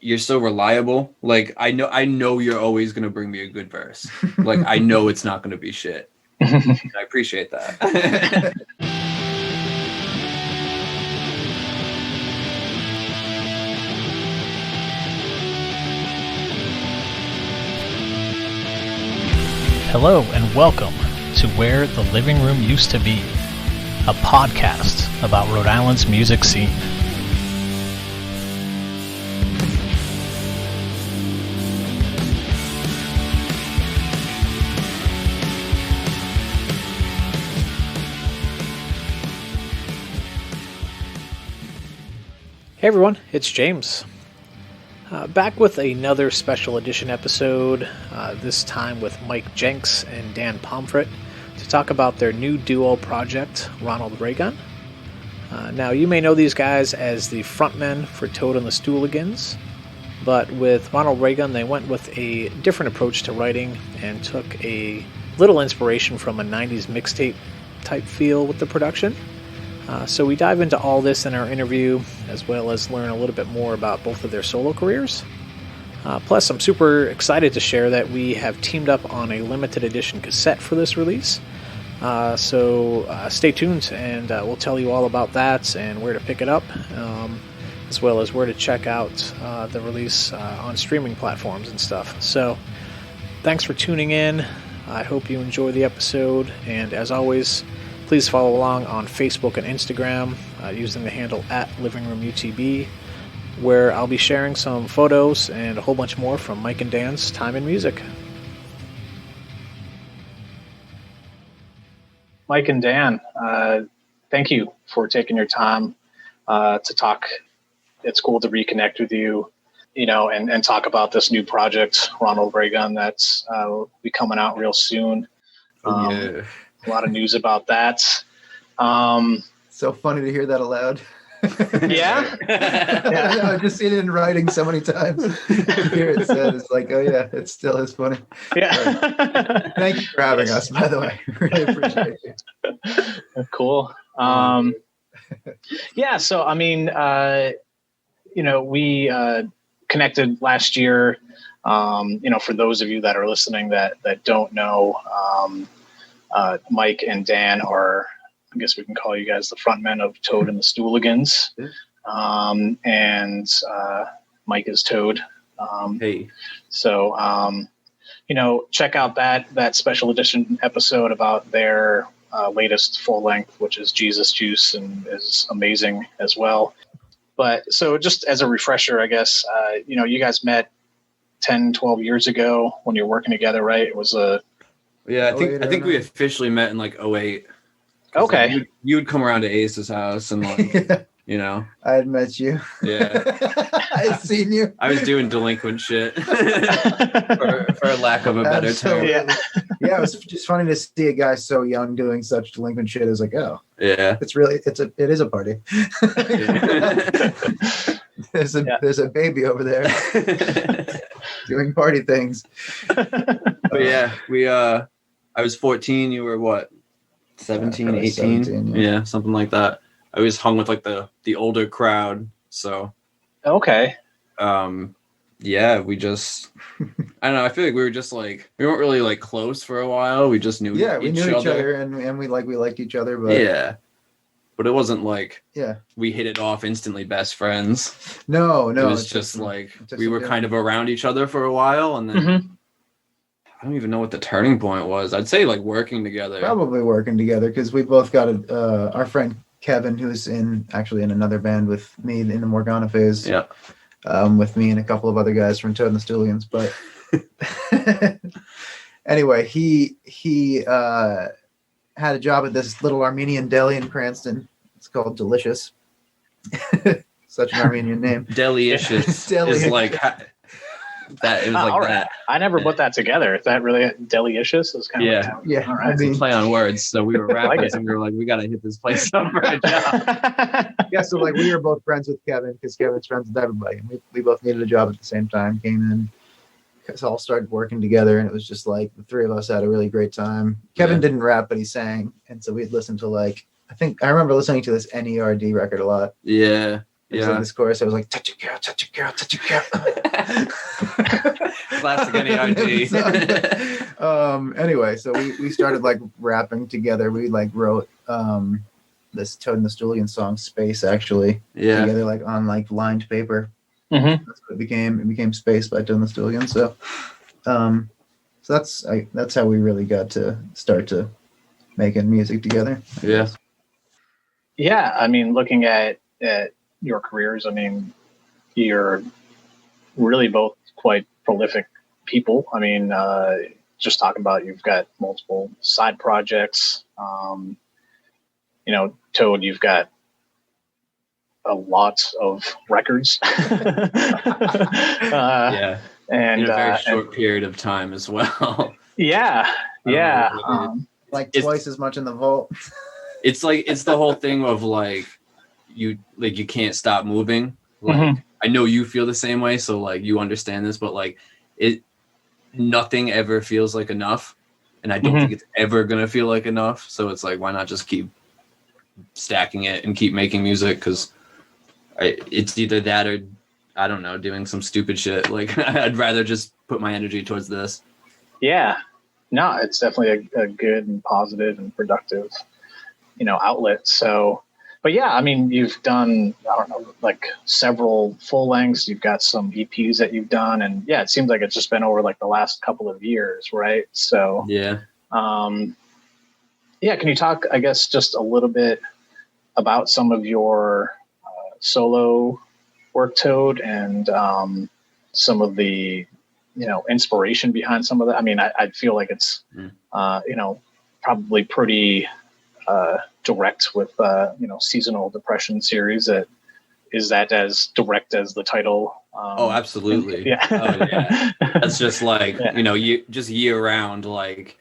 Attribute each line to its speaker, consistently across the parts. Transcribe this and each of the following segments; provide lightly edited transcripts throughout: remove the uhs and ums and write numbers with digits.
Speaker 1: you're so reliable. Like I know you're always gonna bring me a good verse. Like I know it's not gonna be shit. I appreciate that.
Speaker 2: Hello and welcome to Where the Living Room Used to Be, a podcast about Rhode Island's music scene. Hey everyone, it's James. Back with another special edition episode, this time with Mike Jencks and Dan Pomfret, to talk about their new duo project, Ronald Raygun. Now, you may know these guys as the frontmen for Toad and the Stooligans, but with Ronald Raygun, they went with a different approach to writing and took a little inspiration from a 90s mixtape type feel with the production. So we dive into all this in our interview, as well as learn a little bit more about both of their solo careers. Plus, I'm super excited to share that we have teamed up on a limited edition cassette for this release. So stay tuned, and we'll tell you all about that and where to pick it up, as well as where to check out the release on streaming platforms and stuff. So thanks for tuning in. I hope you enjoy the episode, and as always, please follow along on Facebook and Instagram using the handle @LivingRoomUTB, where I'll be sharing some photos and a whole bunch more from Mike and Dan's time in music. Mike and Dan, thank you for taking your time to talk. It's cool to reconnect with you, and talk about this new project, Ronald Raygun, that's be coming out real soon.
Speaker 1: Yeah.
Speaker 2: A lot of news about that.
Speaker 3: So funny to hear that aloud.
Speaker 2: Yeah?
Speaker 3: Yeah. I've just seen it in writing so many times. Here it said, it's like, oh yeah, it still is funny.
Speaker 2: Yeah.
Speaker 3: Thank you for having us, by the way. Really appreciate you.
Speaker 2: Cool. Yeah, so I mean, we connected last year. For those of you that are listening that don't know, Mike and Dan are, I guess we can call you guys the frontmen of Toad and the Stooligans. And Mike is Toad.
Speaker 1: Hey.
Speaker 2: So, check out that special edition episode about their latest full length, which is Jesus Juice, and is amazing as well. But so just as a refresher, I guess, you guys met 10, 12 years ago when you were working together, right? It was
Speaker 1: Yeah, I think we officially met in like 2008.
Speaker 2: Okay.
Speaker 1: Like, you would come around to Ace's house and like,
Speaker 3: I had met you.
Speaker 1: Yeah.
Speaker 3: I had seen you.
Speaker 1: I was doing delinquent shit for lack of a better term.
Speaker 3: Yeah. Yeah, it was just funny to see a guy so young doing such delinquent shit. It was like, oh,
Speaker 1: yeah,
Speaker 3: it is a party. There's a baby over there doing party things.
Speaker 1: But yeah, I was 14, you were what? 17, 18?
Speaker 3: 17,
Speaker 1: yeah, something like that. I always hung with like the older crowd, so
Speaker 2: okay.
Speaker 1: Yeah, we just I don't know, I feel like we were just like we weren't really like close for a while. We just knew
Speaker 3: we knew each other and we liked each other, but
Speaker 1: yeah. But it wasn't like
Speaker 3: yeah,
Speaker 1: we hit it off instantly best friends.
Speaker 3: No.
Speaker 1: It was just like we were kind of around each other for a while, and then I don't even know what the turning point was. I'd say like working together.
Speaker 3: Probably working together, because we both got our friend Kevin, who's actually in another band with me in the Morgana phase.
Speaker 1: Yeah.
Speaker 3: With me and a couple of other guys from Toad and the Stooligans. But anyway, he had a job at this little Armenian deli in Cranston. It's called Delicious. Such an Armenian name.
Speaker 1: Delicious is like that. It was like that.
Speaker 2: I never put that together. Is that really delicious? It's kind of
Speaker 3: yeah.
Speaker 2: All right.
Speaker 1: It's a play on words. So we were rappers and we were like, we gotta hit this place up for a job.
Speaker 3: Yeah, so like we were both friends with Kevin, because Kevin's friends with everybody, and we both needed a job at the same time. Came in, because all started working together, and it was just like the three of us had a really great time. Kevin didn't rap, but he sang, and so we'd listen to I remember listening to this NERD record a lot.
Speaker 1: Yeah.
Speaker 3: There's like this chorus. I was like, touch a girl, touch a girl, touch a girl.
Speaker 1: Classic NERD.
Speaker 3: Anyway, so we started like rapping together. We like wrote this Toad and the Stooligans song, Space, actually.
Speaker 1: Yeah.
Speaker 3: Together, like on like lined paper.
Speaker 2: Mm-hmm.
Speaker 3: That's what it became. It became Space by Toad and the Stooligans. So, that's how we really got to start to making music together.
Speaker 1: Yeah.
Speaker 2: Yeah, I mean, looking at your careers, I mean, you're really both quite prolific people. I mean, just talking about you've got multiple side projects. You know, Toad, you've got a lot of records.
Speaker 1: Yeah.
Speaker 2: And
Speaker 1: in a very short period of time as well.
Speaker 2: Yeah.
Speaker 3: Like twice as much in the vault.
Speaker 1: It's like it's the whole thing of like you can't stop moving. Like I know you feel the same way, so like you understand this, but like nothing ever feels like enough, and I don't think it's ever gonna feel like enough. So it's like, why not just keep stacking it and keep making music? Because it's either that or I don't know, doing some stupid shit. Like I'd rather just put my energy towards this.
Speaker 2: Yeah. No, it's definitely a good and positive and productive, you know, outlet. So, but yeah, I mean, you've done, I don't know, like several full lengths. You've got some EPs that you've done, and yeah, it seems like it's just been over like the last couple of years, right? So,
Speaker 1: yeah.
Speaker 2: Yeah. Can you talk, I guess, just a little bit about some of your solo work, Toad, and some of the, you know, inspiration behind some of that? I mean, I feel like it's, you know, probably pretty direct with, you know, Seasonal Depression series. Is that as direct as the title?
Speaker 1: Oh, absolutely.
Speaker 2: Yeah.
Speaker 1: Oh, yeah. That's just like, you know, just year round, like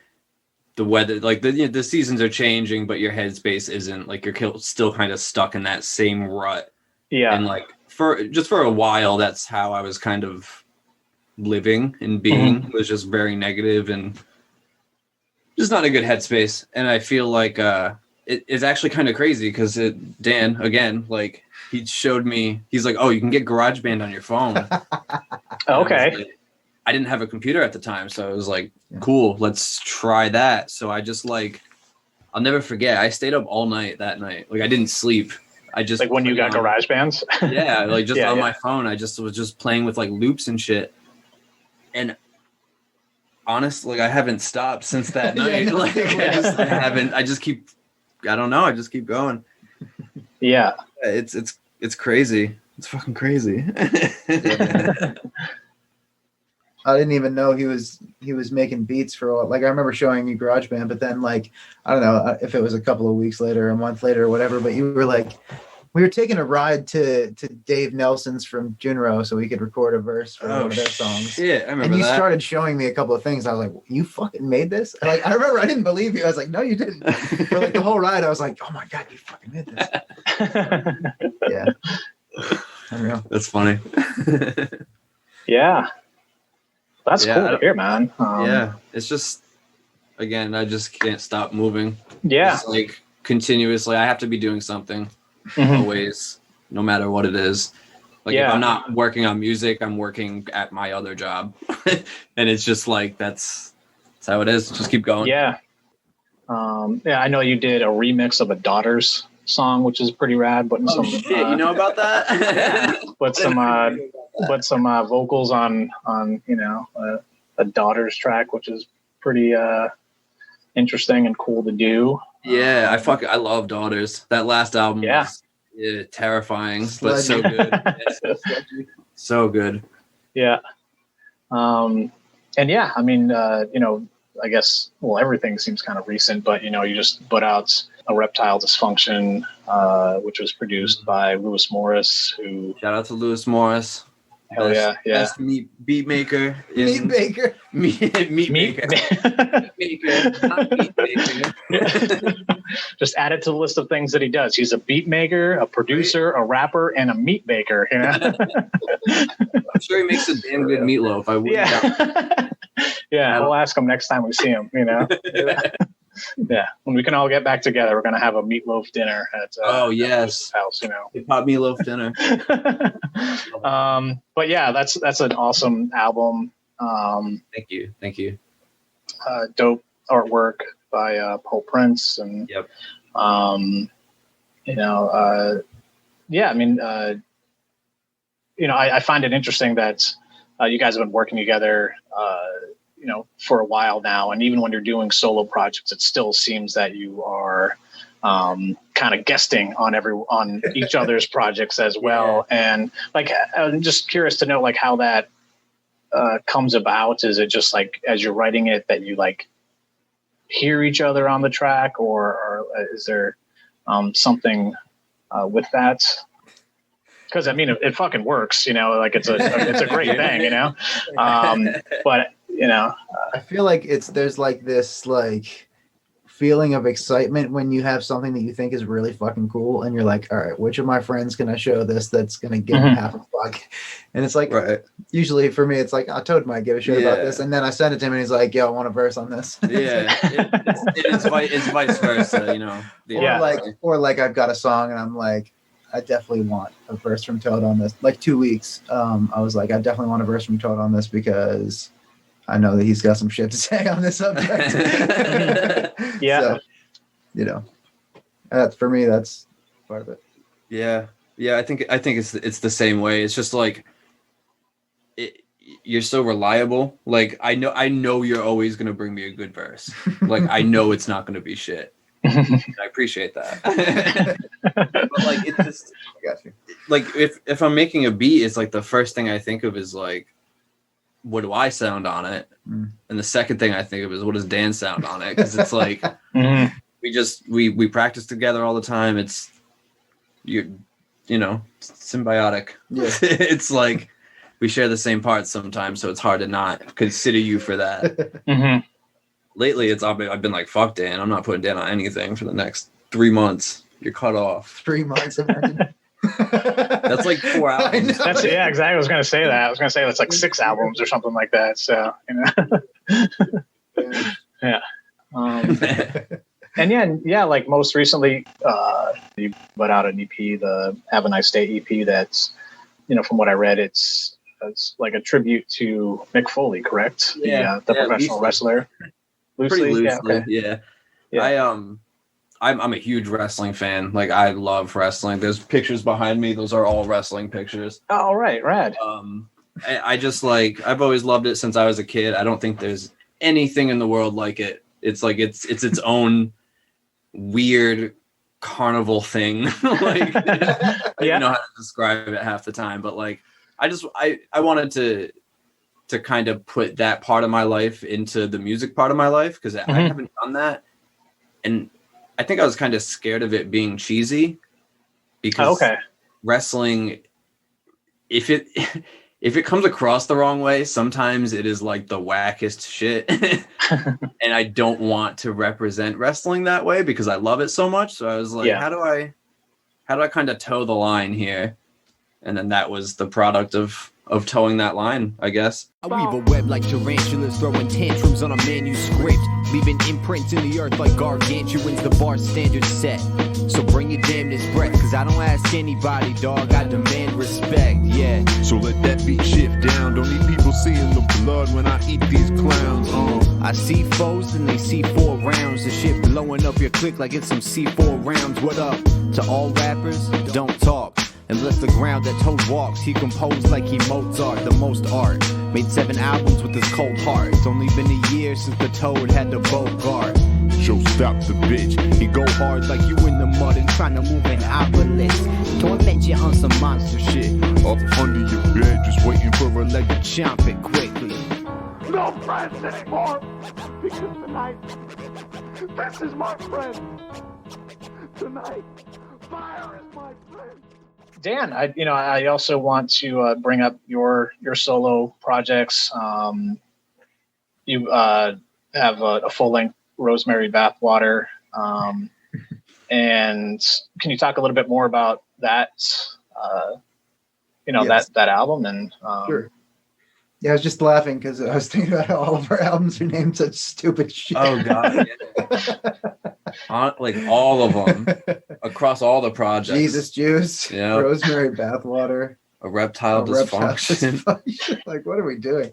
Speaker 1: the weather, like the seasons are changing, but your headspace isn't. Like you're still kind of stuck in that same rut.
Speaker 2: Yeah.
Speaker 1: And like for a while, that's how I was kind of living and being, was just very negative and just not a good headspace. And I feel like it's actually kind of crazy because Dan, again, like he showed me, he's like, oh, you can get GarageBand on your phone.
Speaker 2: Okay.
Speaker 1: I didn't have a computer at the time, so I was like, cool, let's try that. So I just like, I'll never forget, I stayed up all night that night. Like I didn't sleep. I just
Speaker 2: like when you got GarageBands.
Speaker 1: Yeah, like just on my phone, I just was just playing with like loops and shit. And honestly, like I haven't stopped since that night. Like I just keep going.
Speaker 2: Yeah.
Speaker 1: It's crazy. It's fucking crazy.
Speaker 3: I didn't even know he was making beats for all. Like I remember showing you GarageBand, but then like I don't know if it was a couple of weeks later, a month later, or whatever. But you were like, we were taking a ride to Dave Nelson's from Junro so we could record a verse for one of their songs.
Speaker 1: Yeah, I remember
Speaker 3: and you
Speaker 1: that.
Speaker 3: started showing me a couple of things. I was like, you fucking made this? And like I remember I didn't believe you. I was like, no, you didn't. For like the whole ride, I was like, oh my God, you fucking made this. Yeah. Unreal.
Speaker 1: That's funny.
Speaker 2: Yeah. That's cool to hear, man.
Speaker 1: Yeah, it's just, again, I just can't stop moving.
Speaker 2: Yeah.
Speaker 1: It's like continuously, I have to be doing something always, no matter what it is. Like if I'm not working on music, I'm working at my other job. And it's just like, that's how it is. Just keep going.
Speaker 2: Yeah. Yeah, I know you did a remix of a Daughters song, which is pretty rad. But
Speaker 1: Shit, you know about that?
Speaker 2: But some vocals on you know a Daughters track, which is pretty interesting and cool to do.
Speaker 1: Yeah, I love Daughters. That last album was terrifying, but so good. So good.
Speaker 2: Yeah. And yeah, I mean, you know, I guess, well, everything seems kind of recent, but, you know, you just put out A Reptile Dysfunction, which was produced by Lewis Morris, who...
Speaker 1: Shout out to Lewis Morris.
Speaker 2: Hell yeah.
Speaker 1: Best beat maker.
Speaker 3: Meat maker.
Speaker 1: Meat maker. Not meat maker.
Speaker 2: Just add it to the list of things that he does. He's a beat maker, a producer, a rapper, and a meat baker. You know?
Speaker 1: I'm sure he makes a damn good meatloaf. I wouldn't doubt.
Speaker 2: Yeah, we'll ask him next time we see him, you know. Yeah, when we can all get back together, we're gonna have a meatloaf dinner at
Speaker 1: yes,
Speaker 2: house. You know,
Speaker 1: hot meatloaf dinner.
Speaker 2: But yeah, that's an awesome album.
Speaker 1: Thank you.
Speaker 2: Dope artwork by Paul Prince, and
Speaker 1: yep.
Speaker 2: Yeah, I mean, I find it interesting that you guys have been working together, for a while now. And even when you're doing solo projects, it still seems that you are kind of guesting on each other's projects as well. Yeah. And like, I'm just curious to know like how that comes about. Is it just like, as you're writing it, that you like hear each other on the track, or is there something with that? Because I mean, it fucking works, like it's a great thing, but
Speaker 3: I feel like there's like this like feeling of excitement when you have something that you think is really fucking cool, and you're like, all right, which of my friends can I show this that's gonna give half a fuck? And it's like, usually for me, it's like, Toad might give a shit about this, and then I send it to him, and he's like, yo, I want a verse on this.
Speaker 1: Yeah, it's vice versa,
Speaker 3: Or like I've got a song, and I'm like, I definitely want a verse from Toad on this. Like 2 weeks, I was like, I definitely want a verse from Toad on this because I know that he's got some shit to say on this subject.
Speaker 2: Yeah.
Speaker 3: So, that's for me, that's part of it.
Speaker 1: Yeah. I think it's the same way. It's just like you're so reliable. Like I know you're always gonna bring me a good verse. Like I know it's not gonna be shit. I appreciate that. But like it's just,
Speaker 3: I got you.
Speaker 1: Like if I'm making a beat, it's like the first thing I think of is like, what do I sound on it? And the second thing I think of is, what does Dan sound on it? Because it's like we practice together all the time. It's symbiotic. Yeah. It's like we share the same parts sometimes, so it's hard to not consider you for that. Lately, I've been like, fuck Dan, I'm not putting Dan on anything for the next 3 months. You're cut off.
Speaker 3: 3 months. Imagine.
Speaker 1: That's like 4 albums.
Speaker 2: Exactly. I was going to say that. I was going to say that's like 6 albums or something like that. So, yeah. And yeah, like most recently, you put out an EP, the Have a Nice Day EP. That's, from what I read, it's like a tribute to Mick Foley, correct?
Speaker 1: Yeah.
Speaker 2: The professional wrestler.
Speaker 1: Pretty loosely.
Speaker 2: Yeah.
Speaker 1: I'm a huge wrestling fan. Like I love wrestling. There's pictures behind me. Those are all wrestling pictures.
Speaker 2: Oh, right. Rad.
Speaker 1: I just like, I've always loved it since I was a kid. I don't think there's anything in the world like it. It's like, it's its own weird carnival thing. Like, I don't know how to describe it half the time, but like, I wanted to kind of put that part of my life into the music part of my life. Cause I haven't done that. And I think I was kind of scared of it being cheesy because wrestling, if it comes across the wrong way, sometimes it is like the wackest shit. And I don't want to represent wrestling that way because I love it so much. So I was like, how do I kind of toe the line here? And then that was the product of towing that line, I guess.
Speaker 4: I weave a web like tarantulas, throwing tantrums on a manuscript, leaving imprints in the earth like gargantuans, the bar standard set. So bring your damnedest breath, cause I don't ask anybody, dog, I demand respect, yeah.
Speaker 5: So let that beat shift down, don't need people seeing the blood when I eat these clowns,
Speaker 4: I see foes and they see 4 rounds, the shit blowing up your click like it's some C4 rounds. What up to all rappers? Don't talk. Unless the ground that Toad walks, he composed like he Mozart, the most art. Made 7 albums with his cold heart. It's only been a year since the Toad had the Bogart.
Speaker 5: Joe, stop the bitch. He go hard like you in the mud and trying to move an obelisk.
Speaker 4: Torment you on some monster shit.
Speaker 5: Up under your bed, just waiting for a leg to
Speaker 4: chomp it quickly.
Speaker 6: No friends anymore, because tonight, this is my friend. Tonight, fire is my friend.
Speaker 2: Dan, I also want to bring up your solo projects. You have a full-length Rosemary Bathwater, and can you talk a little bit more about that? That album and
Speaker 3: sure. Yeah, I was just laughing because I was thinking about how all of our albums are named such stupid shit.
Speaker 1: Oh god, Like all of them across all the projects.
Speaker 3: Jesus Juice,
Speaker 1: Yeah.
Speaker 3: Rosemary Bathwater,
Speaker 1: A reptile dysfunction.
Speaker 3: Like, what are we doing?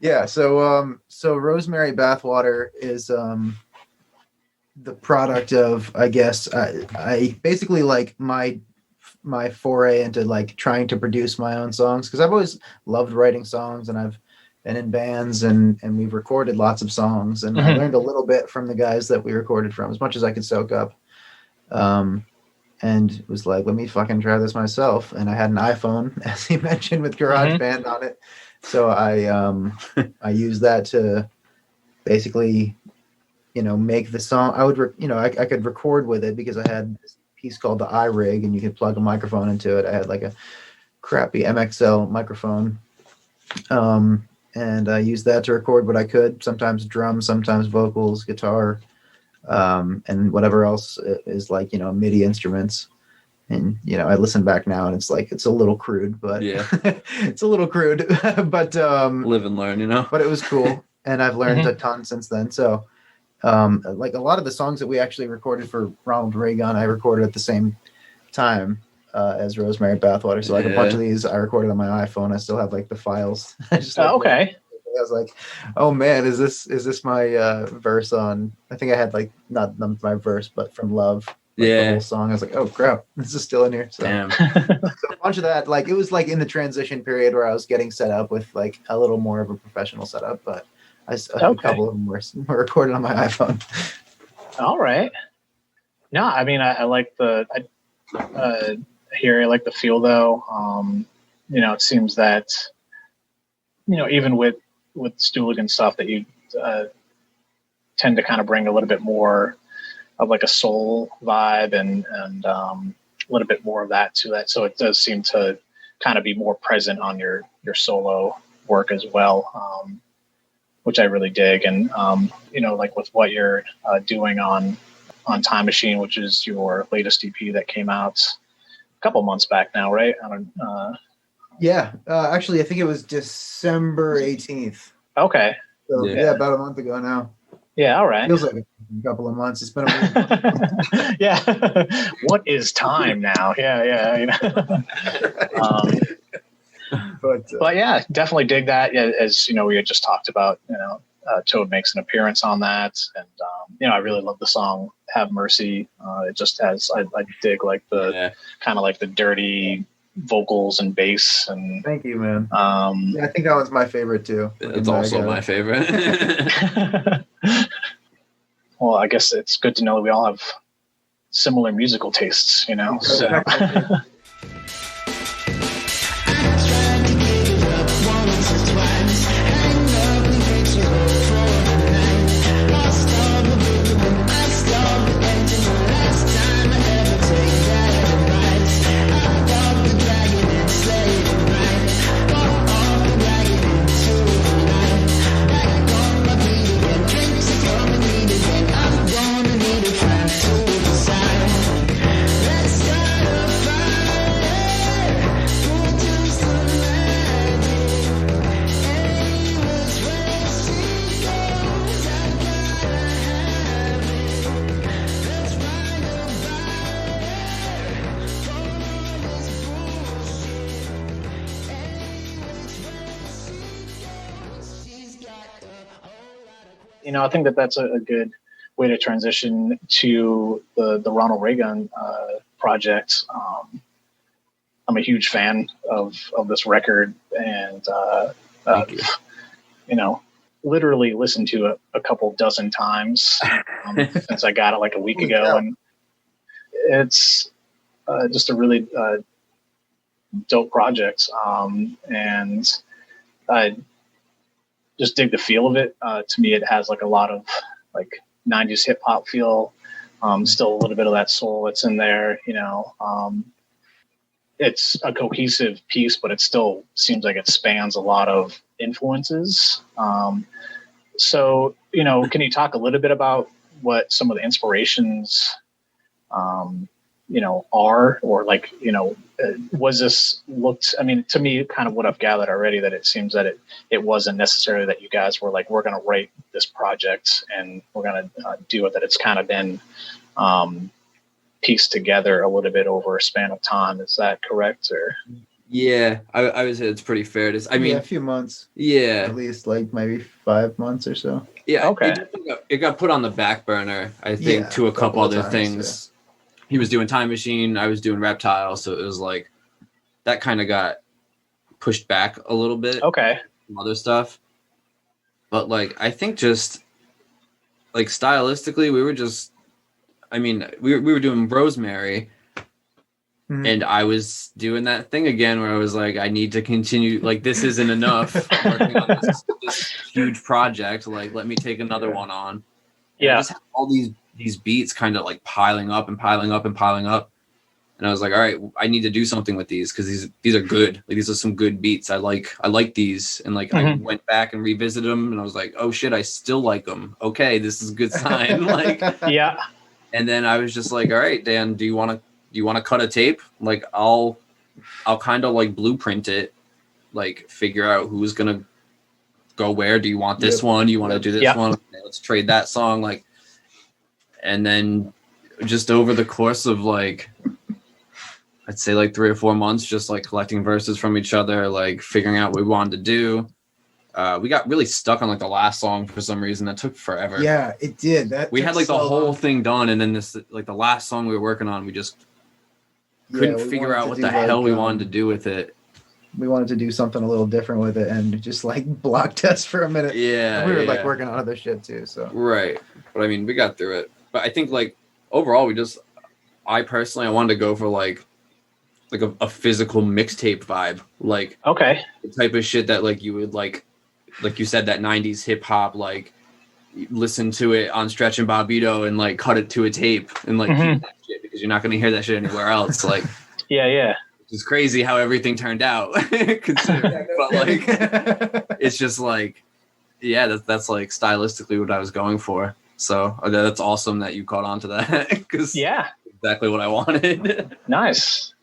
Speaker 3: Yeah, so Rosemary Bathwater is the product of, I guess, I basically like my foray into like trying to produce my own songs, because I've always loved writing songs, and I've been in bands and we've recorded lots of songs, and I learned a little bit from the guys that we recorded from, as much as I could soak up. And was like, let me fucking try this myself. And I had an iPhone, as he mentioned, with GarageBand on it. So I used that to basically, make the song. I would, I could record with it because I had this piece called the iRig, and you could plug a microphone into it. I had like a crappy MXL microphone. And I used that to record what I could, sometimes drums, sometimes vocals, guitar, and whatever else is like, MIDI instruments. And, I listen back now and it's like, it's a little crude, but
Speaker 1: yeah,
Speaker 3: it's a little crude, but,
Speaker 1: live and learn,
Speaker 3: but it was cool. And I've learned a ton since then. So, like a lot of the songs that we actually recorded for Ronald Raygun, I recorded at the same time, as Rosemary Bathwater. So like a bunch of these I recorded on my iPhone. I still have like the files.
Speaker 2: Okay.
Speaker 3: I was like, oh man, is this my verse on? I think I had like not my verse, but From Love, the whole song. I was like, oh crap, this is still in here. So,
Speaker 1: damn.
Speaker 3: So a bunch of that, like it was like in the transition period where I was getting set up with like a little more of a professional setup, but a couple of them were recorded on my iPhone.
Speaker 2: All right. No, I mean I like I like the feel though. It seems that even with Stooligans stuff that you tend to kind of bring a little bit more of like a soul vibe and a little bit more of that to that. So it does seem to kind of be more present on your solo work as well, which I really dig. And, like with what you're doing on Time Machine, which is your latest EP that came out a couple months back now, right?
Speaker 3: Yeah, actually, I think it was December 18th.
Speaker 2: Okay.
Speaker 3: So, yeah, about a month ago now.
Speaker 2: Yeah, all right.
Speaker 3: Feels like a couple of months. It's been a week.
Speaker 2: Yeah. What is time now? Yeah. But yeah, definitely dig that. Yeah, as we had just talked about, Toad makes an appearance on that, and I really love the song "Have Mercy." It just has I dig like the kind of like the dirty vocals and bass. And
Speaker 3: thank you, man. I think that one's my favorite too.
Speaker 1: It's also my favorite.
Speaker 2: Well, I guess it's good to know that we all have similar musical tastes, So. I think that that's a good way to transition to the Ronald Raygun project. I'm a huge fan of this record, and literally listened to it a couple dozen times since I got it like a week ago, and it's just a really dope project, and I just dig the feel of it. To me, it has like a lot of like 90s hip hop feel. Still a little bit of that soul that's in there, it's a cohesive piece, but it still seems like it spans a lot of influences. So, can you talk a little bit about what some of the inspirations, are, or like, was this looked, I mean, to me, kind of what I've gathered already, that it seems that it wasn't necessarily that you guys were like, we're going to write this project and we're going to do it, that it's kind of been pieced together a little bit over a span of time. Is that correct? Or
Speaker 1: Yeah, I would say it's pretty fair to. I mean,
Speaker 3: a few months.
Speaker 1: Yeah,
Speaker 3: at least like maybe 5 months or so.
Speaker 1: Yeah,
Speaker 2: okay.
Speaker 1: It got put on the back burner, I think, to a couple other things. Yeah. He was doing Time Machine, I was doing Reptile, so it was like that kind of got pushed back a little bit.
Speaker 2: Okay.
Speaker 1: From other stuff, but like I think just like stylistically, we were just. I mean, we were doing Rosemary. And I was doing that thing again where I was like, I need to continue. Like, this isn't enough. Working on this huge project. Like, let me take another one on. And
Speaker 2: yeah.
Speaker 1: I just had all these beats kind of like piling up and piling up and piling up. And I was like, all right, I need to do something with these because these are good. Like, these are some good beats. I like these. And like, I went back and revisited them, and I was like, oh shit, I still like them. Okay, this is a good sign. Like,
Speaker 2: yeah.
Speaker 1: And then I was just like, all right, Dan, do you want to cut a tape? Like, I'll kind of like blueprint it, like figure out who's going to go where. Do you want this one? Do you want to do this one? Okay, let's trade that song. Like, and then just over the course of like, I'd say like 3 or 4 months, just like collecting verses from each other, like figuring out what we wanted to do. We got really stuck on like the last song for some reason. That took forever.
Speaker 3: Yeah, it did. We
Speaker 1: had like the whole thing done, and then this like the last song we were working on, we just couldn't figure out what the hell we wanted to do with it.
Speaker 3: We wanted to do something a little different with it, and just like block test for a minute.
Speaker 1: Yeah,
Speaker 3: and we were like working on other shit too. So
Speaker 1: right, but I mean, we got through it. But I think like overall, I personally wanted to go for like a physical mixtape vibe, like
Speaker 2: okay, the
Speaker 1: type of shit that like you would like you said, that 90s hip hop, like listen to it on Stretch and Bobbito and like cut it to a tape and like keep that shit, because you're not going to hear that shit anywhere else. Like,
Speaker 2: yeah.
Speaker 1: It's crazy how everything turned out. But like, it's just like, yeah, that's like stylistically what I was going for. So that's awesome that you caught on to that, because exactly what I wanted.
Speaker 2: Nice.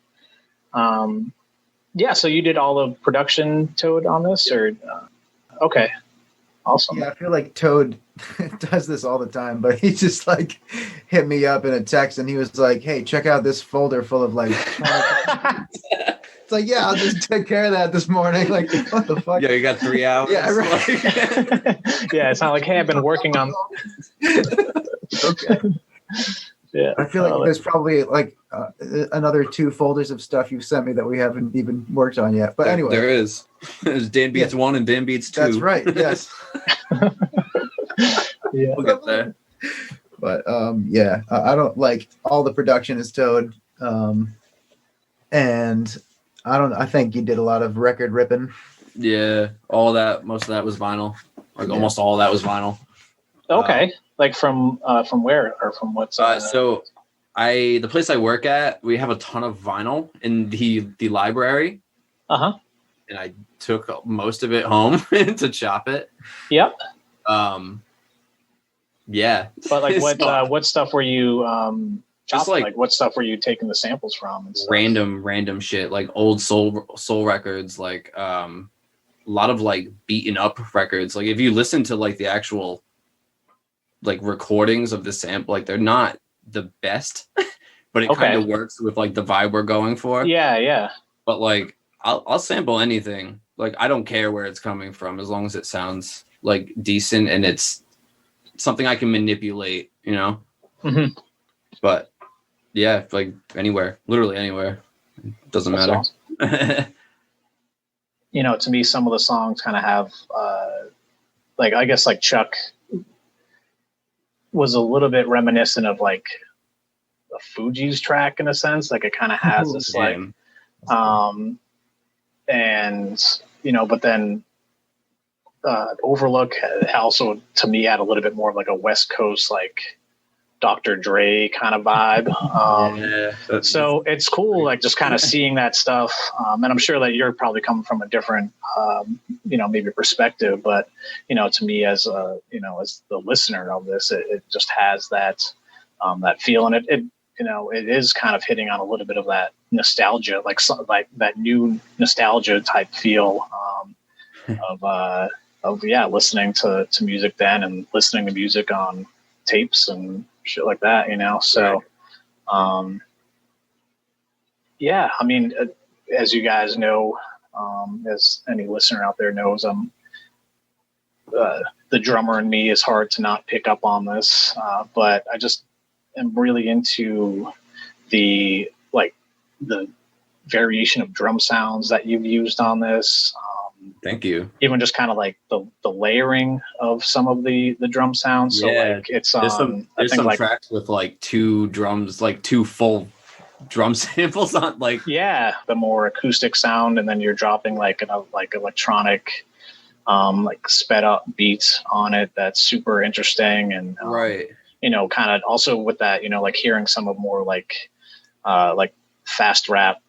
Speaker 2: Yeah. So you did all the production, Toad, on this, or? Okay. Awesome.
Speaker 3: Yeah, I feel like Toad does this all the time, but he just like hit me up in a text and he was like, hey, check out this folder full of like it's like, yeah, I'll just take care of that this morning. Like, what the fuck?
Speaker 1: Yeah, you got 3 hours.
Speaker 3: Yeah, right.
Speaker 2: Yeah, it's not like, hey, I've been working on
Speaker 3: okay.
Speaker 2: Yeah.
Speaker 3: I feel like there's probably like another 2 folders of stuff you've sent me that we haven't even worked on yet. But anyway.
Speaker 1: There is. There's Dan Beats 1 and Dan Beats 2.
Speaker 3: That's right, yes.
Speaker 2: Yeah.
Speaker 1: We'll get there.
Speaker 3: But yeah, I don't like all the production is Toad. And I think you did a lot of record ripping.
Speaker 1: Yeah, most of that was vinyl. Like almost all of that was vinyl.
Speaker 2: Okay. Like from where, or from what side?
Speaker 1: So the place I work at, we have a ton of vinyl in the library.
Speaker 2: Uh-huh.
Speaker 1: And I took most of it home to chop it.
Speaker 2: Yep.
Speaker 1: Yeah.
Speaker 2: But like what stuff were you
Speaker 1: just
Speaker 2: like what stuff were you taking the samples from and stuff?
Speaker 1: Random shit, like old soul records, like a lot of like beaten up records. Like if you listen to like the actual like recordings of the sample, like they're not the best, but it kind of works with like the vibe we're going for.
Speaker 2: Yeah.
Speaker 1: But like I'll sample anything. Like I don't care where it's coming from, as long as it sounds like decent and it's something I can manipulate, you know?
Speaker 2: Mm-hmm.
Speaker 1: But yeah, like anywhere, literally anywhere. It doesn't matter.
Speaker 2: Awesome. You know, to me, some of the songs kind of have, like, I guess like Chuck was a little bit reminiscent of like a Fugees track in a sense. Like it kind of has this like, and you know, but then Overlook also to me had a little bit more of like a West Coast like Dr. Dre kind of vibe. So it's cool, like just kind of seeing that stuff. And I'm sure that you're probably coming from a different, you know, maybe perspective, but you know, to me as a, you know, as the listener of this, it just has that, that feel. And it is kind of hitting on a little bit of that nostalgia, like that new nostalgia type feel of listening to music then and listening to music on tapes and shit like that, So, I mean, as you guys know, as any listener out there knows, the drummer in me is hard to not pick up on this, but I just am really into the variation of drum sounds that you've used on this.
Speaker 1: Thank you.
Speaker 2: Even just kind of like the layering of some of the drum sounds. So it's
Speaker 1: there's some tracks with like two drums, like two full drum samples on
Speaker 2: the more acoustic sound, and then you're dropping like electronic sped up beats on it. That's super interesting. And kind of also with that, hearing some of more like fast rap,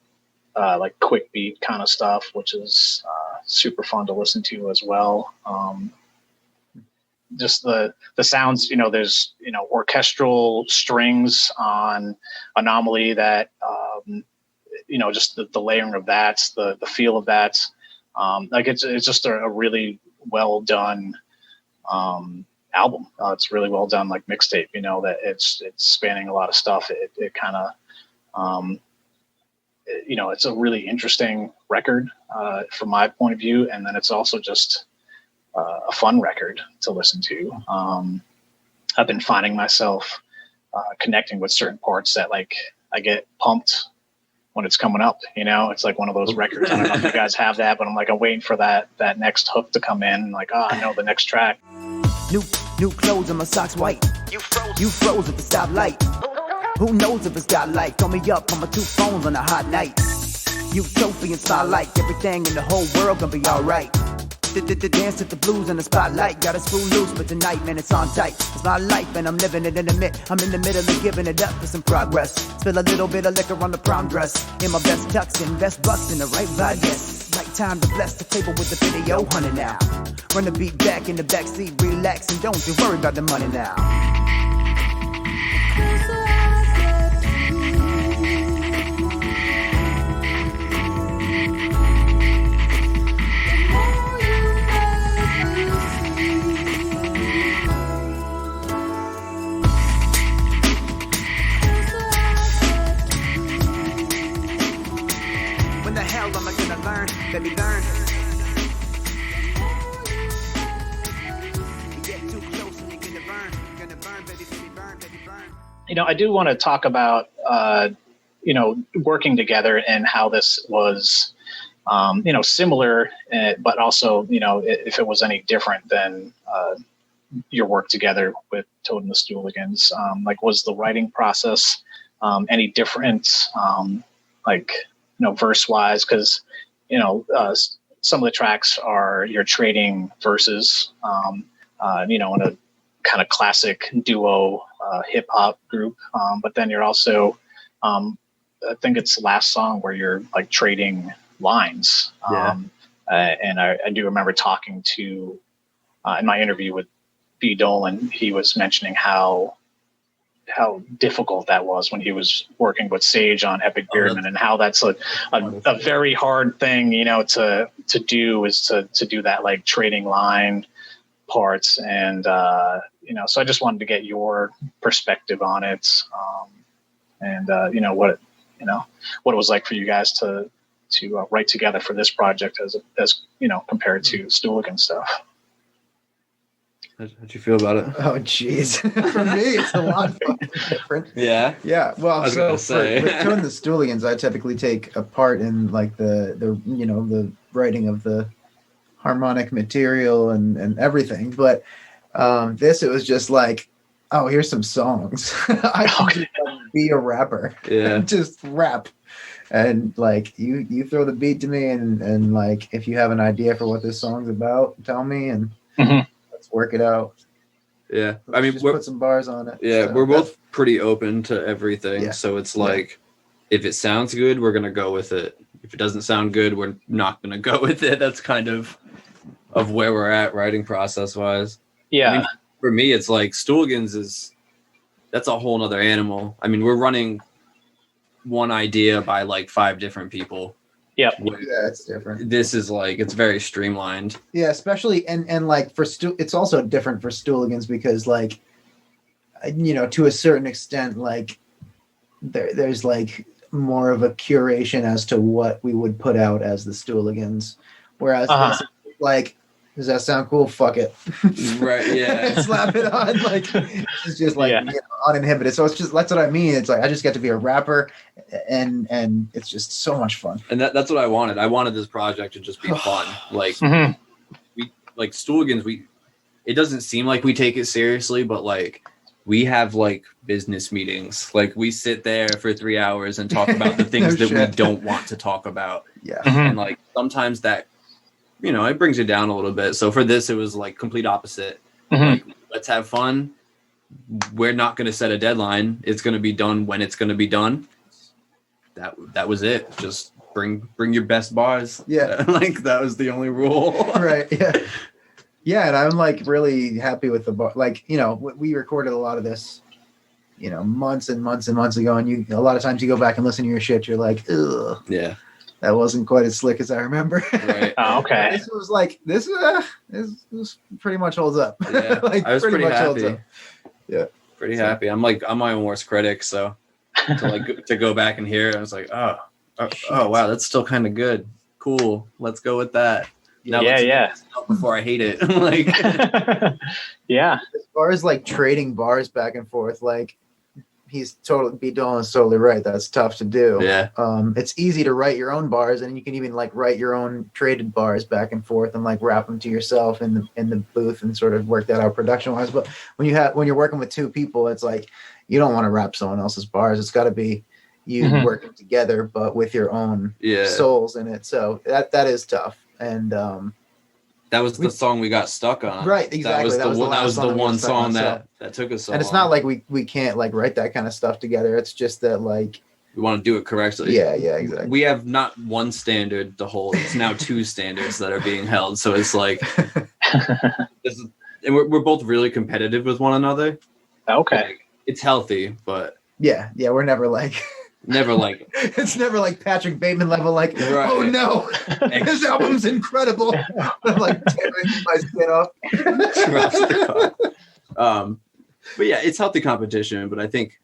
Speaker 2: quick beat kind of stuff, which is super fun to listen to as well. Just the sounds, there's, orchestral strings on Anomaly that, just the layering of that, the feel of that. It's just a really well done album. It's really well done, like mixtape, that it's spanning a lot of stuff. It kind of, it's a really interesting record from my point of view. And then it's also just a fun record to listen to. I've been finding myself connecting with certain parts that I get pumped when it's coming up, it's like one of those records. I don't know if you guys have that, but I'm waiting for that next hook to come in. I know the next track.
Speaker 7: New clothes and my socks white. You froze at the stoplight. Who knows if it's got light? Throw me up on my two phones on a hot night. You trophy and spotlight. Everything in the whole world gonna be alright. Dance to the blues in the spotlight. Got a screw loose, but tonight, man, it's on tight. It's my life and I'm living it in the mid. I'm in the middle of giving it up for some progress. Spill a little bit of liquor on the prom dress. In my best tux and best bucks in the right vibe, yes. Right time to bless the table with the video, honey now. Run the beat back in the backseat, relax and don't you worry about the money now. When the hell am I gonna learn? Let me learn.
Speaker 2: I do want to talk about, working together and how this was, similar, but also, if it was any different than your work together with Toad and the Stooligans. Was the writing process any different, verse-wise? Because, some of the tracks you're trading verses, in a kind of classic duo hip hop group, but then you're also I think it's last song where you're trading lines. And I do remember talking to in my interview with B. Dolan, he was mentioning how difficult that was when he was working with Sage on Epic Beardman, and how that's a very hard thing to do, is to do that trading line parts. And so I just wanted to get your perspective on it, and what it was like for you guys to write together for this project as compared to Stooligans stuff.
Speaker 1: How'd you feel about it?
Speaker 3: Oh, jeez. For me, it's a lot different.
Speaker 1: Yeah.
Speaker 3: Yeah. Well,
Speaker 1: with Toad
Speaker 3: and the Stooligans, I typically take a part in the writing of the harmonic material and everything. But this, it was just here's some songs. I can just be a rapper.
Speaker 1: Yeah.
Speaker 3: Just rap. And you throw the beat to me, and if you have an idea for what this song's about, tell me, and let's work it out.
Speaker 1: Yeah.
Speaker 3: Let's put some bars on it.
Speaker 1: Yeah,
Speaker 3: so
Speaker 1: we're both pretty open to everything.
Speaker 3: Yeah.
Speaker 1: So it's if it sounds good, we're gonna go with it. If it doesn't sound good, we're not gonna go with it. That's kind of where we're at writing process wise.
Speaker 2: Yeah.
Speaker 1: For me, it's Stooligans that's a whole nother animal. I mean, we're running one idea by like 5 different people.
Speaker 2: Yep.
Speaker 3: Yeah, it's different.
Speaker 1: This is like, it's very streamlined.
Speaker 3: Yeah, especially and like for it's also different for Stooligans because like, you know, to a certain extent, like there's like more of a curation as to what we would put out as the Stooligans, whereas this, like, does that sound cool? Fuck it.
Speaker 1: Right. Yeah.
Speaker 3: Slap it on. Like, it's just like, you know, uninhibited. So it's just, that's what I mean. It's like, I just get to be a rapper and it's just so much fun.
Speaker 1: And that's what I wanted. I wanted this project to just be fun. Like, we, like Stooligans, it doesn't seem like we take it seriously, but like, we have like business meetings. Like we sit there for 3 hours and talk about the things that we don't want to talk about.
Speaker 3: Yeah.
Speaker 1: And like, sometimes that, you know, it brings you down a little bit. So for this, it was like complete opposite. Like, let's have fun. We're not going to set a deadline. It's going to be done when it's going to be done. That was it. Just bring your best bars.
Speaker 3: Yeah.
Speaker 1: Like that was the only rule.
Speaker 3: Right. Yeah. Yeah. And I'm like really happy with the bar. Like, you know, we recorded a lot of this, you know, months and months and months ago. And a lot of times you go back and listen to your shit. You're like, ugh. Yeah. That wasn't quite as slick as I remember.
Speaker 1: Right.
Speaker 2: Oh, okay.
Speaker 3: This was like this pretty much holds up.
Speaker 1: Yeah.
Speaker 3: Like,
Speaker 1: I was pretty happy.
Speaker 3: Yeah.
Speaker 1: Pretty happy. I'm my own worst critic, so to go back and hear it, I was like, oh wow, that's still kind of good. Cool. Let's go with that. Now before I hate it. Like
Speaker 2: yeah.
Speaker 3: As far as like trading bars back and forth, like B. Dolan's totally right. That's tough to do.
Speaker 1: Yeah.
Speaker 3: It's easy to write your own bars, and you can even like write your own traded bars back and forth and like rap them to yourself in the booth and sort of work that out production wise. But when you're working with 2 people, it's like you don't want to rap someone else's bars. It's got to be you working together, but with your own souls in it. So that is tough. And
Speaker 1: that was the song we got stuck on.
Speaker 3: Right, exactly.
Speaker 1: That was the one song that took us so
Speaker 3: and it's
Speaker 1: long.
Speaker 3: not like we can't like write that kind of stuff together. It's just that like
Speaker 1: we want to do it correctly.
Speaker 3: Yeah, exactly.
Speaker 1: We have not one standard to hold. It's now 2 standards that are being held. So it's like and we're both really competitive with one another.
Speaker 2: Okay.
Speaker 1: Like, it's healthy, but
Speaker 3: yeah, we're never like it's never like Patrick Bateman level, like, oh no, his album's incredible. I'm like tearing my skin off.
Speaker 1: But yeah, it's healthy competition, but I think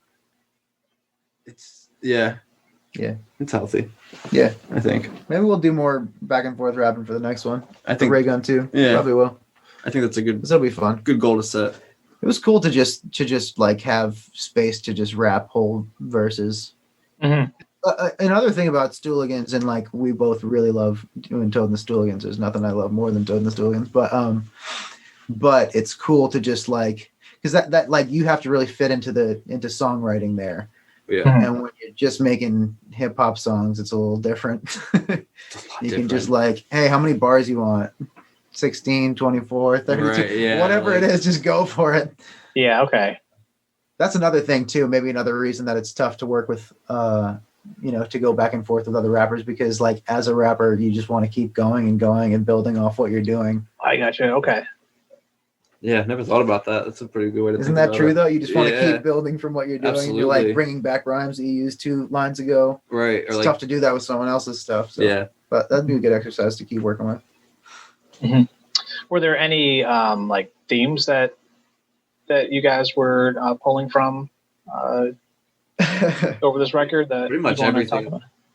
Speaker 1: it's it's healthy.
Speaker 3: Yeah,
Speaker 1: I think
Speaker 3: maybe we'll do more back and forth rapping for the next one.
Speaker 1: I think
Speaker 3: Raygun too.
Speaker 1: Yeah,
Speaker 3: probably will.
Speaker 1: I think that's a good.
Speaker 3: This'll be fun.
Speaker 1: Good goal to set.
Speaker 3: It was cool to just like have space to just rap whole verses. Another thing about Stooligans, and like we both really love doing Toad and the Stooligans. There's nothing I love more than Toad and the Stooligans, but it's cool to just like, because that like you have to really fit into songwriting there.
Speaker 1: Yeah.
Speaker 3: And when you're just making hip hop songs, it's a little different. You can just like, hey, how many bars you want? 16, 24, 32,
Speaker 1: right,
Speaker 3: whatever it is, just go for it.
Speaker 2: Yeah. Okay.
Speaker 3: That's another thing too. Maybe another reason that it's tough to work with, to go back and forth with other rappers, because like as a rapper, you just want to keep going and building off what you're doing.
Speaker 2: I got you. Okay.
Speaker 1: Yeah, never thought about that. That's a pretty good way to.
Speaker 3: Isn't that true though? You just want to keep building from what you're doing.
Speaker 1: Absolutely.
Speaker 3: You're like bringing back rhymes that you used 2 lines ago.
Speaker 1: Right.
Speaker 3: It's tough to do that with someone else's stuff. So.
Speaker 1: Yeah.
Speaker 3: But that'd be a good exercise to keep working with.
Speaker 2: Mm-hmm. Were there any like themes that you guys were pulling from over this record? That
Speaker 1: pretty much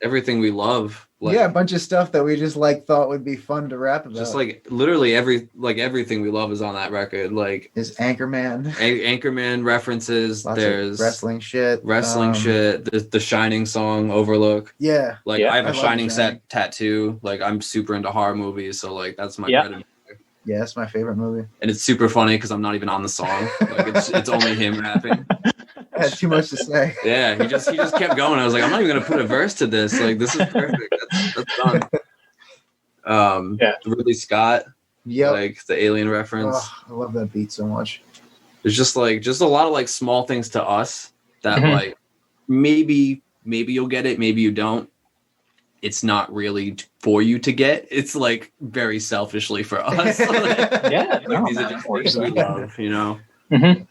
Speaker 1: everything we love. Like,
Speaker 3: a bunch of stuff that we just like thought would be fun to rap about.
Speaker 1: Just like literally everything we love is on that record. Like
Speaker 3: is Anchorman,
Speaker 1: Anchorman references. There's
Speaker 3: wrestling shit.
Speaker 1: There's the Shining song Overlook.
Speaker 3: Yeah,
Speaker 1: like I have a Shining set tattoo. Like I'm super into horror movies, so like that's my bread and butter.
Speaker 3: Yeah, it's my favorite movie.
Speaker 1: And it's super funny because I'm not even on the song. Like it's only him rapping.
Speaker 3: I had too much to say.
Speaker 1: Yeah, he just kept going. I was like, I'm not even gonna put a verse to this. Like this is perfect. That's done. Ridley Scott.
Speaker 3: Yeah.
Speaker 1: Like the Alien reference.
Speaker 3: Oh, I love that beat so much.
Speaker 1: There's just a lot of like small things to us that like maybe you'll get it, maybe you don't. It's not really for you to get. It's like very selfishly for us. These are just things we love, you know.
Speaker 2: Mm-hmm.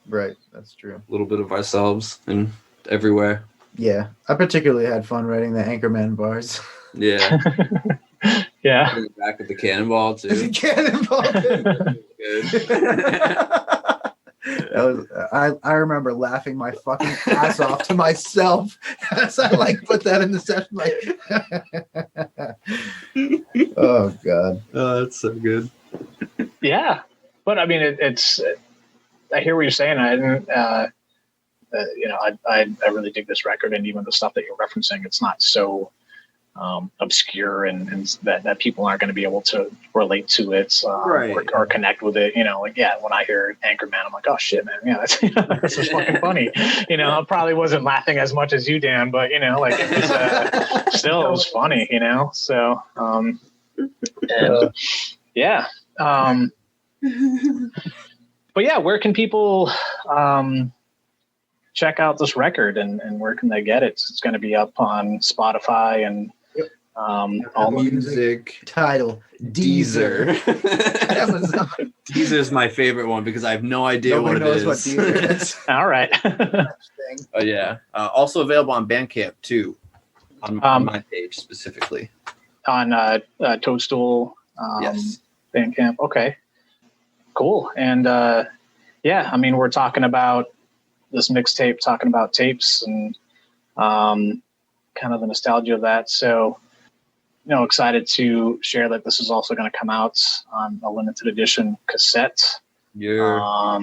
Speaker 3: Right, that's true.
Speaker 1: A little bit of ourselves and everywhere.
Speaker 3: Yeah, I particularly had fun writing the Anchorman bars.
Speaker 1: Yeah.
Speaker 2: Yeah.
Speaker 1: Back with the cannonball too.
Speaker 3: Cannonball. I remember laughing my fucking ass off to myself as I like put that in the session. Like, oh god,
Speaker 1: Oh, that's so good.
Speaker 2: Yeah, but I mean, it's. I hear what you're saying. I didn't. I really dig this record, and even the stuff that you're referencing, it's not so obscure and that people aren't going to be able to relate to it or connect with it. When I hear Anchorman, I'm like, oh shit, man, yeah, that's just fucking funny. I probably wasn't laughing as much as you, Dan, but it was still it was funny. So yeah. But yeah, where can people check out this record and where can they get it? It's going to be up on Spotify and all
Speaker 1: music.
Speaker 3: Title Deezer.
Speaker 1: Amazon. Deezer is my favorite one because I have no idea what it is.
Speaker 3: What Deezer is.
Speaker 2: All right.
Speaker 1: Oh yeah. Also available on Bandcamp too, on my page specifically.
Speaker 2: On ToadStool.
Speaker 1: Yes.
Speaker 2: Bandcamp. Okay. Cool. And we're talking about this mixtape, talking about tapes and kind of the nostalgia of that. So, excited to share that this is also going to come out on a limited edition cassette.
Speaker 1: Yeah.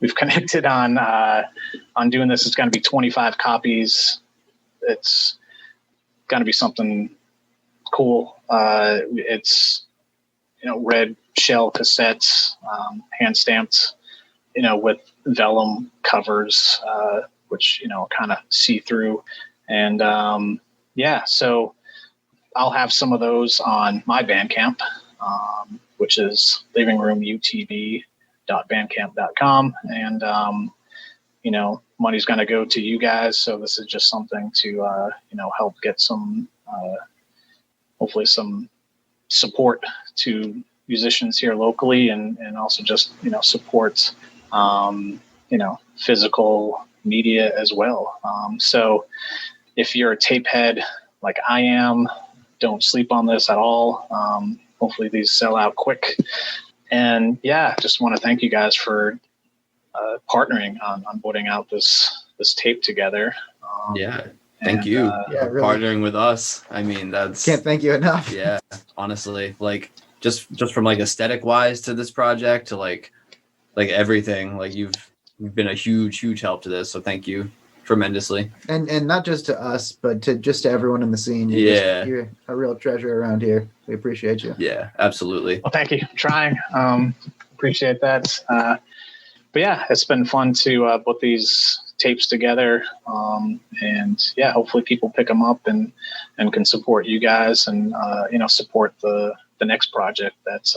Speaker 2: We've connected on doing this. It's going to be 25 copies. It's going to be something cool. It's red shell cassettes, hand stamped, with vellum covers, which, kind of see through. And so I'll have some of those on my Bandcamp, which is livingroomutb.bandcamp.com. And, money's going to go to you guys. So this is just something to, help get some, hopefully some support to musicians here locally and also just, support, physical media as well. So if you're a tape head like I am, don't sleep on this at all. Hopefully these sell out quick. And just want to thank you guys for partnering on putting out this tape together.
Speaker 1: Thank you for
Speaker 3: really.
Speaker 1: partnering with us. I mean,
Speaker 3: can't thank you enough.
Speaker 1: Yeah, honestly, like just from like aesthetic wise to this project to like everything, like you've been a huge help to this. So thank you tremendously. And
Speaker 3: not just to us, but to everyone in the scene. You're a real treasure around here. We appreciate you.
Speaker 1: Yeah, absolutely.
Speaker 2: Well, thank you. I'm trying. Appreciate that. But yeah, it's been fun to put these tapes together. And hopefully people pick them up and can support you guys and, support the next project that's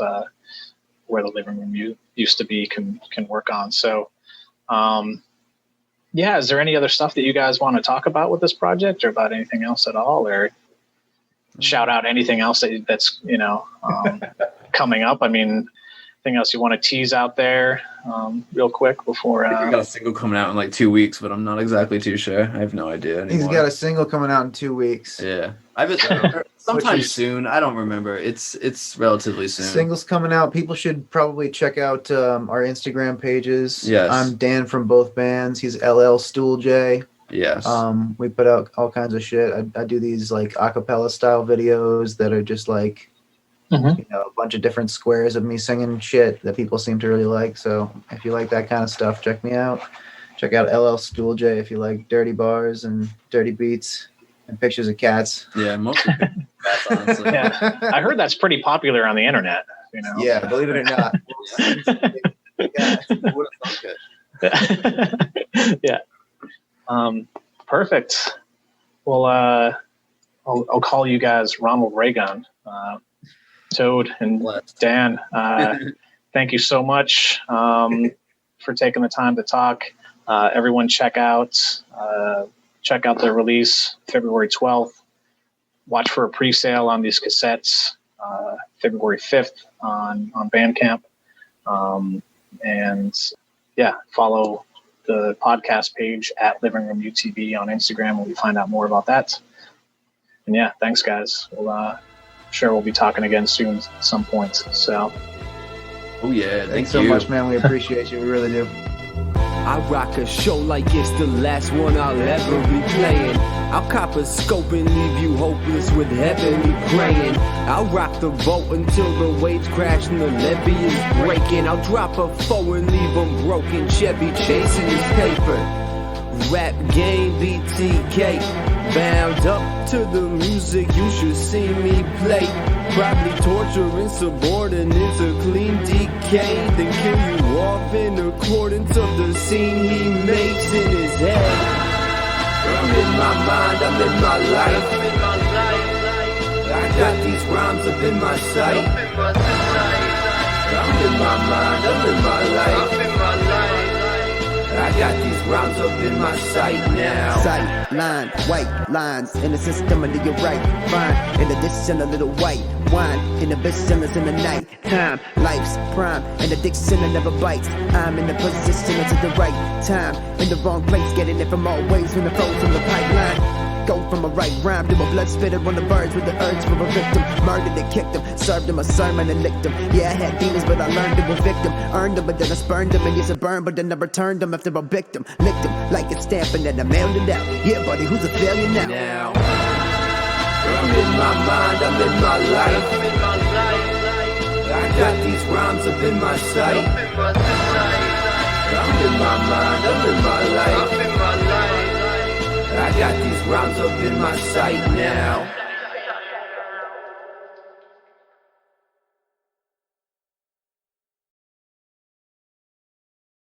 Speaker 2: where the living room used to be can work on. So, is there any other stuff that you guys want to talk about with this project or about anything else at all, or shout out anything else that's coming up? I mean, anything else you want to tease out there real quick before?
Speaker 1: I think we got a single coming out in like 2 weeks, but I'm not exactly too sure. I have no idea anymore.
Speaker 3: He's got a single coming out in 2 weeks.
Speaker 1: Yeah, sometime soon. I don't remember. It's relatively soon.
Speaker 3: Singles coming out. People should probably check out our Instagram pages.
Speaker 1: Yes.
Speaker 3: I'm Dan from both bands. He's LL Stool J.
Speaker 1: Yes.
Speaker 3: We put out all kinds of shit. I do these like acapella style videos that are just like a bunch of different squares of me singing shit that people seem to really like. So if you like that kind of stuff, check me out. Check out LL Stool J if you like dirty bars and dirty beats and pictures of cats.
Speaker 1: Yeah, mostly cats, honestly.
Speaker 2: Yeah, I heard that's pretty popular on the internet.
Speaker 3: Yeah, believe it or not.
Speaker 1: Would have thought it.
Speaker 2: Yeah. Perfect. Well, I'll call you guys Ronald Raygun. Toad and Dan, thank you so much for taking the time to talk. Everyone check out their release February 12th. Watch for a pre-sale on these cassettes February 5th on Bandcamp. And yeah, follow the podcast page at Living Room UTB on Instagram where we find out more about that. And yeah, thanks guys. Sure we'll be talking again soon at some point. So.
Speaker 1: Oh yeah,
Speaker 3: thanks so much, man. We appreciate you. We really do.
Speaker 4: I rock a show like it's the last one I'll ever be playing. I'll cop a scope and leave you hopeless with heavenly praying. I'll rock the boat until the waves crash and the levee is breaking. I'll drop a foe and leave them broken. Chevy chasing his paper. Rap game BTK. Bound up to the music, you should see me play. Probably torturing subordinates, a clean decay, then kill you off in accordance of the scene he makes in his head. I'm in my mind, I'm in my life. I got these rhymes up in my sight. I'm in my mind, I'm in my life. I got these rhymes up in my sight now. Sight, line, white lines in the system under your right. Fine, in addition a little white wine. Inhibitions in the night time. Life's prime, and addiction that never bites. I'm in the position at the right time. In the wrong place, getting it from all ways when the flows from the pipeline. Go from a right rhyme to a blood spitter on the birds with the urge for a victim. Murdered and kicked them, served them a sermon and licked them. Yeah, I had demons, but I learned to evict them. Earned them, but then I spurned them. And yes, I burned, but then I returned them after a victim. Licked them like it's stamping and I mailed it out. Yeah, buddy, who's a failure now? I'm in my mind, I'm in my life. I got these rhymes up in my sight. I'm in my mind, I'm in my life. I got these rhymes up in my sight now.